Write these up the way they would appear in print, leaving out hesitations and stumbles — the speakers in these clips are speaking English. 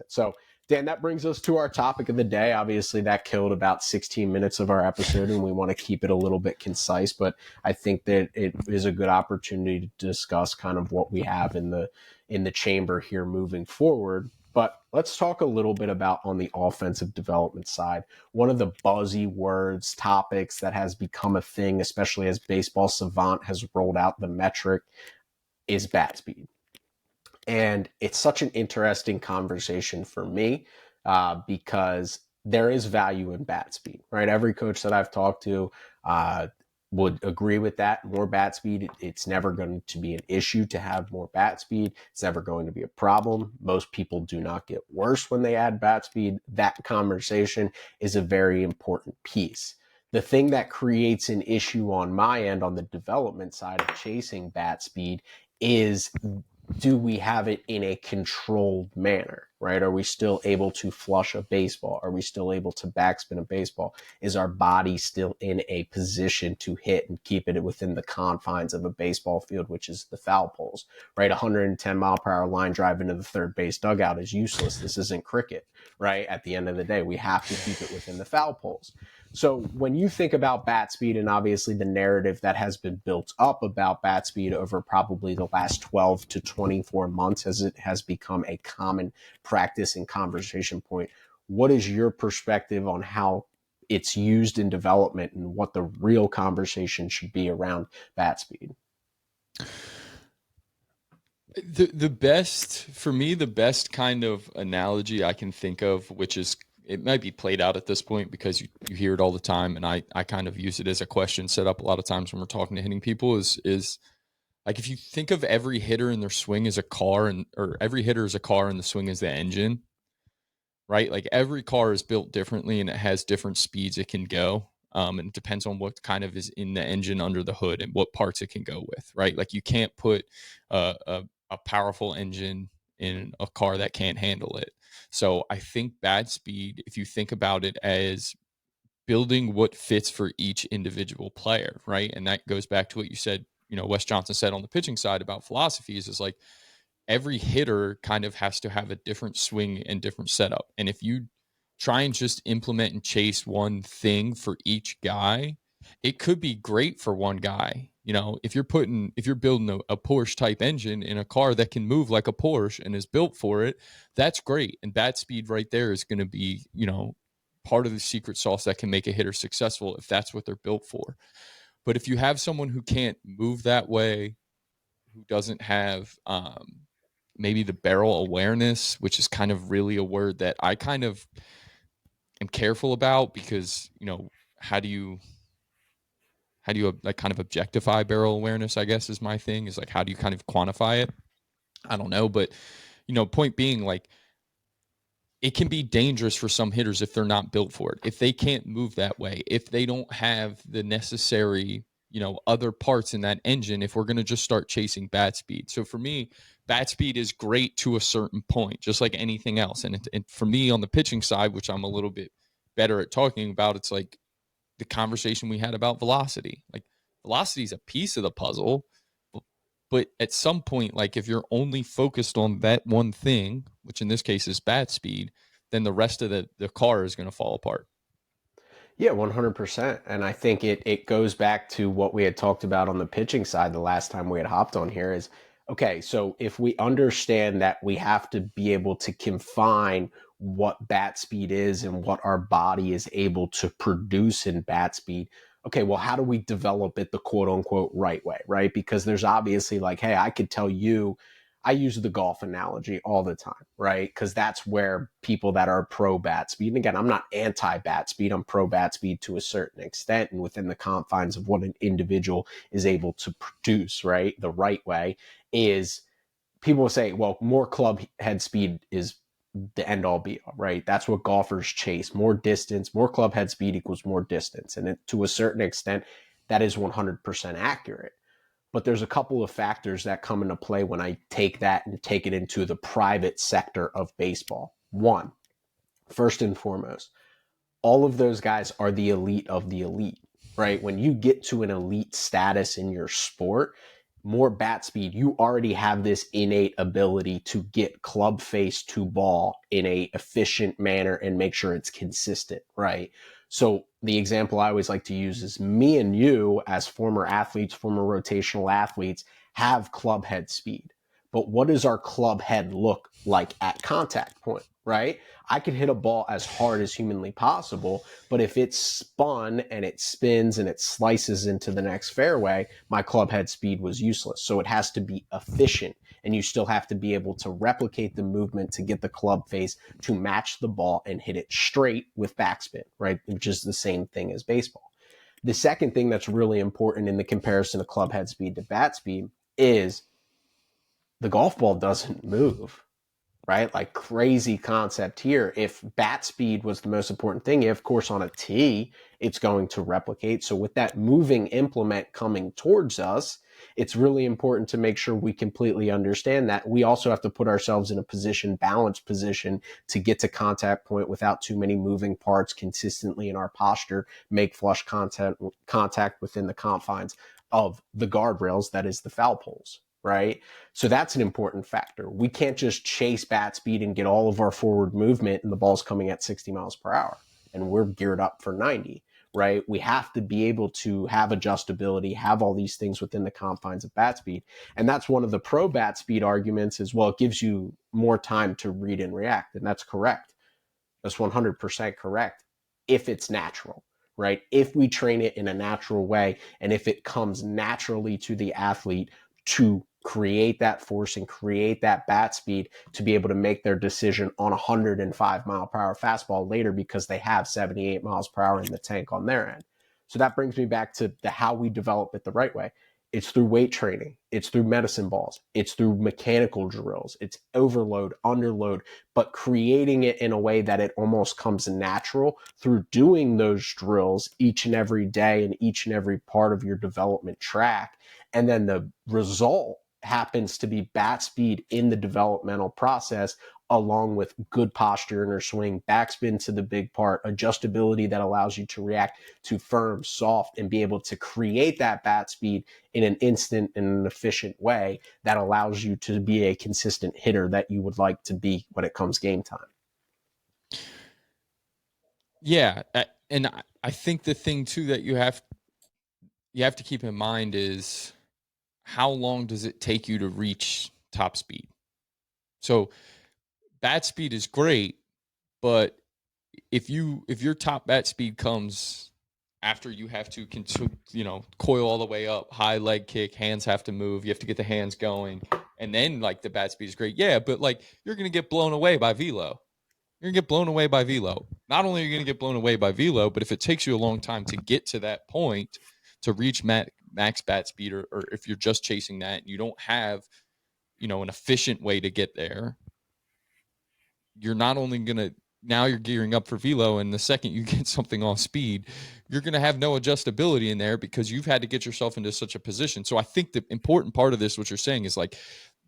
So, Dan, that brings us to our topic of the day. Obviously, that killed about 16 minutes of our episode, and we want to keep it a little bit concise, but I think that it is a good opportunity to discuss kind of what we have in the chamber here moving forward. But let's talk a little bit about on the offensive development side. One of the buzzy words, topics that has become a thing, especially as Baseball Savant has rolled out the metric, is bat speed. And it's such an interesting conversation for me because there is value in bat speed, right? Every coach that I've talked to would agree with that. More bat speed, it's never going to be an issue to have more bat speed. It's never going to be a problem. Most people do not get worse when they add bat speed. That conversation is a very important piece. The thing that creates an issue on my end on the development side of chasing bat speed is, do we have it in a controlled manner, right? Are we still able to flush a baseball? Are we still able to backspin a baseball? Is our body still in a position to hit and keep it within the confines of a baseball field, which is the foul poles, right? 110 mile per hour line drive into the third base dugout is useless. This isn't cricket, right? At the end of the day, we have to keep it within the foul poles. So when you think about bat speed, and obviously the narrative that has been built up about bat speed over probably the last 12 to 24 months as it has become a common practice and conversation point, what is your perspective on how it's used in development and what the real conversation should be around bat speed? The best, for me, the best kind of analogy I can think of, which is, it might be played out at this point because you hear it all the time, and I kind of use it as a question set up a lot of times when we're talking to hitting people, is like, if you think of every hitter in their swing as a car, or every hitter is a car and the swing is the engine, right? Like, every car is built differently and it has different speeds it can go. And it depends on what kind of is in the engine under the hood and what parts it can go with, right? Like, you can't put a powerful engine in a car that can't handle it. So I think bat speed, if you think about it as building what fits for each individual player, right? And that goes back to what you said, Wes Johnson said on the pitching side about philosophies, is like, every hitter kind of has to have a different swing and different setup. And if you try and just implement and chase one thing for each guy, it could be great for one guy. If you're building a Porsche type engine in a car that can move like a Porsche and is built for it, that's great. And bat speed right there is going to be, part of the secret sauce that can make a hitter successful if that's what they're built for. But if you have someone who can't move that way, who doesn't have maybe the barrel awareness, which is kind of really a word that I kind of am careful about, because, how do you like kind of objectify barrel awareness, I guess, is my thing, is like, how do you kind of quantify it? I don't know. But, point being, like, it can be dangerous for some hitters if they're not built for it, if they can't move that way, if they don't have the necessary, other parts in that engine, if we're going to just start chasing bat speed. So for me, bat speed is great to a certain point, just like anything else. And for me, on the pitching side, which I'm a little bit better at talking about, it's like the conversation we had about velocity. Like, velocity is a piece of the puzzle, but at some point, like, if you're only focused on that one thing, which in this case is bat speed, then the rest of the car is going to fall apart. Yeah, 100%. And I think it goes back to what we had talked about on the pitching side the last time we had hopped on here is, okay, so if we understand that we have to be able to confine what bat speed is and what our body is able to produce in bat speed, okay, well, how do we develop it the quote unquote right way, right? Because there's obviously, like, hey, I could tell you, I use the golf analogy all the time, right? Because that's where people that are pro bat speed, and again, I'm not anti bat speed, I'm pro bat speed to a certain extent and within the confines of what an individual is able to produce, right? The right way is, people will say, well, more club head speed is the end all be all, right? That's what golfers chase. More distance, more club head speed equals more distance. And to a certain extent, that is 100% accurate. But there's a couple of factors that come into play when I take that and take it into the private sector of baseball. One, first and foremost, all of those guys are the elite of the elite, right? When you get to an elite status in your sport, more bat speed, you already have this innate ability to get club face to ball in a efficient manner and make sure it's consistent, right? So the example I always like to use is me and you as former athletes, former rotational athletes have club head speed. But what does our club head look like at contact point, right? I could hit a ball as hard as humanly possible, but if it's spun and it spins and it slices into the next fairway, my club head speed was useless. So it has to be efficient, and you still have to be able to replicate the movement to get the club face to match the ball and hit it straight with backspin, right? Which is the same thing as baseball. The second thing that's really important in the comparison of club head speed to bat speed is the golf ball doesn't move, right? Like, crazy concept here. If bat speed was the most important thing, of course, on a tee, it's going to replicate. So with that moving implement coming towards us, it's really important to make sure we completely understand that we also have to put ourselves in a position, balanced position, to get to contact point without too many moving parts consistently in our posture, make flush contact within the confines of the guardrails, that is the foul poles, right? So that's an important factor. We can't just chase bat speed and get all of our forward movement and the ball's coming at 60 miles per hour and we're geared up for 90, right? We have to be able to have adjustability, have all these things within the confines of bat speed. And that's one of the pro bat speed arguments as well. It gives you more time to read and react. And that's correct. That's 100% correct if it's natural, right? If we train it in a natural way and if it comes naturally to the athlete to create that force and create that bat speed to be able to make their decision on a 105-mile-per-hour fastball later because they have 78 miles per hour in the tank on their end. So that brings me back to the how we develop it the right way. It's through weight training. It's through medicine balls. It's through mechanical drills. It's overload, underload, but creating it in a way that it almost comes natural through doing those drills each and every day in each and every part of your development track. And then the result happens to be bat speed in the developmental process, along with good posture in your swing, backspin to the big part, adjustability that allows you to react to firm, soft, and be able to create that bat speed in an instant and an efficient way that allows you to be a consistent hitter that you would like to be when it comes game time. Yeah, and I think the thing too that you have to keep in mind is how long does it take you to reach top speed? So bat speed is great, but if your top bat speed comes after you have to coil all the way up, high leg kick, hands have to move, you have to get the hands going, and then like the bat speed is great. Yeah, but like you're gonna get blown away by velo. You're gonna get blown away by velo. Not only are you gonna get blown away by velo, but if it takes you a long time to get to that point to reach max bat speed, or if you're just chasing that and you don't have an efficient way to get there, you're not only gonna now you're gearing up for velo, and the second you get something off speed, you're going to have no adjustability in there because you've had to get yourself into such a position. So I think the important part of this, what you're saying, is like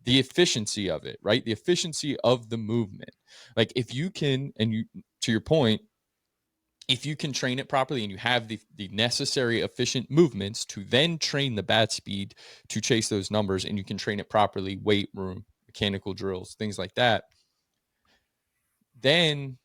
the efficiency of it, right? The efficiency of the movement. Like if you can, and you, to your point, if you can train it properly and you have the necessary efficient movements to then train the bat speed to chase those numbers, and you can train it properly, weight room, mechanical drills, things like that, then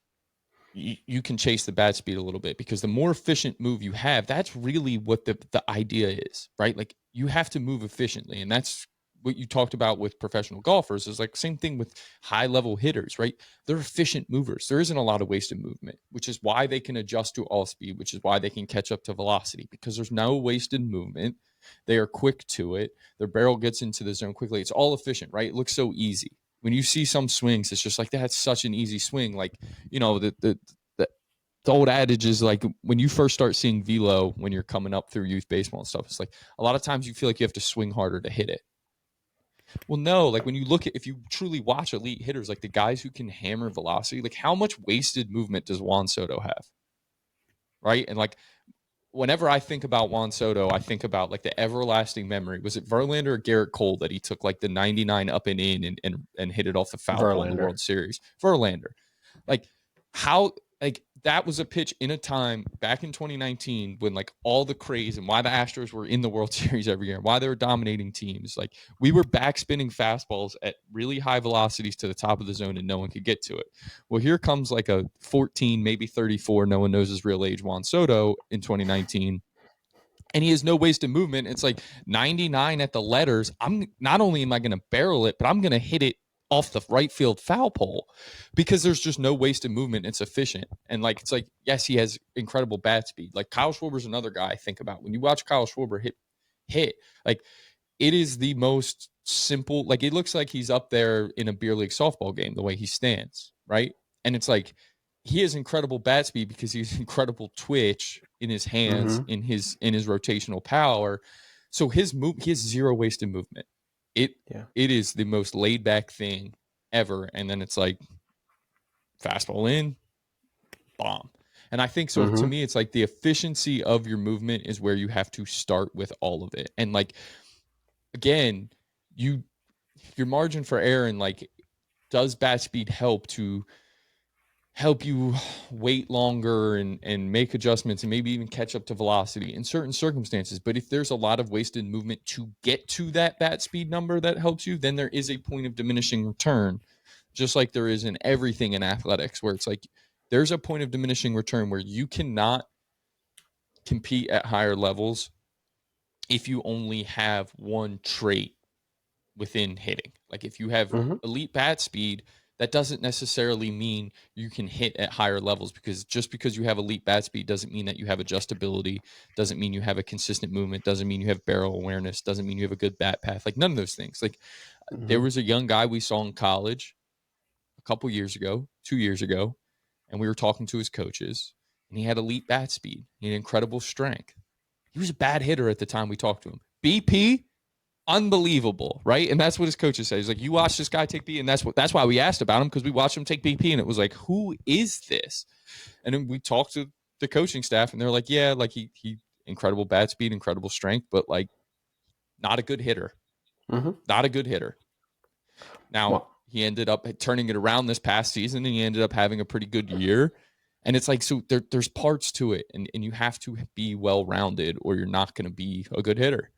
you can chase the bat speed a little bit, because the more efficient move you have, that's really what the idea is, right? Like you have to move efficiently, and that's what you talked about with professional golfers. Is like same thing with high level hitters, right? They're efficient movers. There isn't a lot of wasted movement, which is why they can adjust to all speed, which is why they can catch up to velocity, because there's no wasted movement. They are quick to it. Their barrel gets into the zone quickly. It's all efficient, right? It looks so easy. When you see some swings, it's just like, that's such an easy swing. Like, the old adage is like, when you first start seeing velo when you're coming up through youth baseball and stuff, it's like a lot of times you feel like you have to swing harder to hit it. Well, no, like when you look at, if you truly watch elite hitters, like the guys who can hammer velocity, like how much wasted movement does Juan Soto have? Right. And like, whenever I think about Juan Soto, I think about like the everlasting memory. Was it Verlander or Garrett Cole that he took like the 99 up and in and hit it off the foul pole in the Verlander. World Series? Verlander. Like, how like that was a pitch in a time back in 2019 when like all the craze and why the Astros were in the World Series every year, why they were dominating teams. Like we were backspinning fastballs at really high velocities to the top of the zone and no one could get to it. Well, here comes like a 14, maybe 34, no one knows his real age, Juan Soto in 2019. And he has no wasted movement. It's like 99 at the letters. I'm not only am I going to barrel it, but I'm going to hit it off the right field foul pole because there's just no wasted movement. It's efficient. And like, it's like, yes, he has incredible bat speed. Like Kyle Schwarber's another guy I think about. When you watch Kyle Schwarber hit, like it is the most simple, like it looks like he's up there in a beer league softball game, the way he stands, right? And it's like, he has incredible bat speed because he has incredible twitch in his hands, Mm-hmm. in his rotational power. So he has zero wasted movement. It Yeah. it is the most laid back thing ever. And then it's like fastball in, bomb. And I think so to Mm-hmm. me, it's like the efficiency of your movement is where you have to start with all of it. And like again, your margin for error and like does bat speed help you wait longer and make adjustments and maybe even catch up to velocity in certain circumstances. But if there's a lot of wasted movement to get to that bat speed number that helps you, then there is a point of diminishing return, just like there is in everything in athletics, where it's like there's a point of diminishing return where you cannot compete at higher levels if you only have one trait within hitting. Like if you have Mm-hmm. elite bat speed, that doesn't necessarily mean you can hit at higher levels, because just because you have elite bat speed doesn't mean that you have adjustability, doesn't mean you have a consistent movement, doesn't mean you have barrel awareness, doesn't mean you have a good bat path. Like none of those things. Like there Mm-hmm. was a young guy we saw in college a couple years ago, 2 years ago, and we were talking to his coaches, and he had elite bat speed, he had incredible strength. He was a bad hitter at the time we talked to him. BP, unbelievable, right? And that's what his coaches say. He's like, you watch this guy take BP, and that's why we asked about him, because we watched him take BP, and it was like, who is this? And then we talked to the coaching staff, and they're like, yeah, like he incredible bat speed, incredible strength, but like not a good hitter, Mm-hmm. not a good hitter. Now Well. he ended up turning it around this past season, and he ended up having a pretty good year. And it's like, so there's parts to it, and you have to be well rounded, or you're not going to be a good hitter.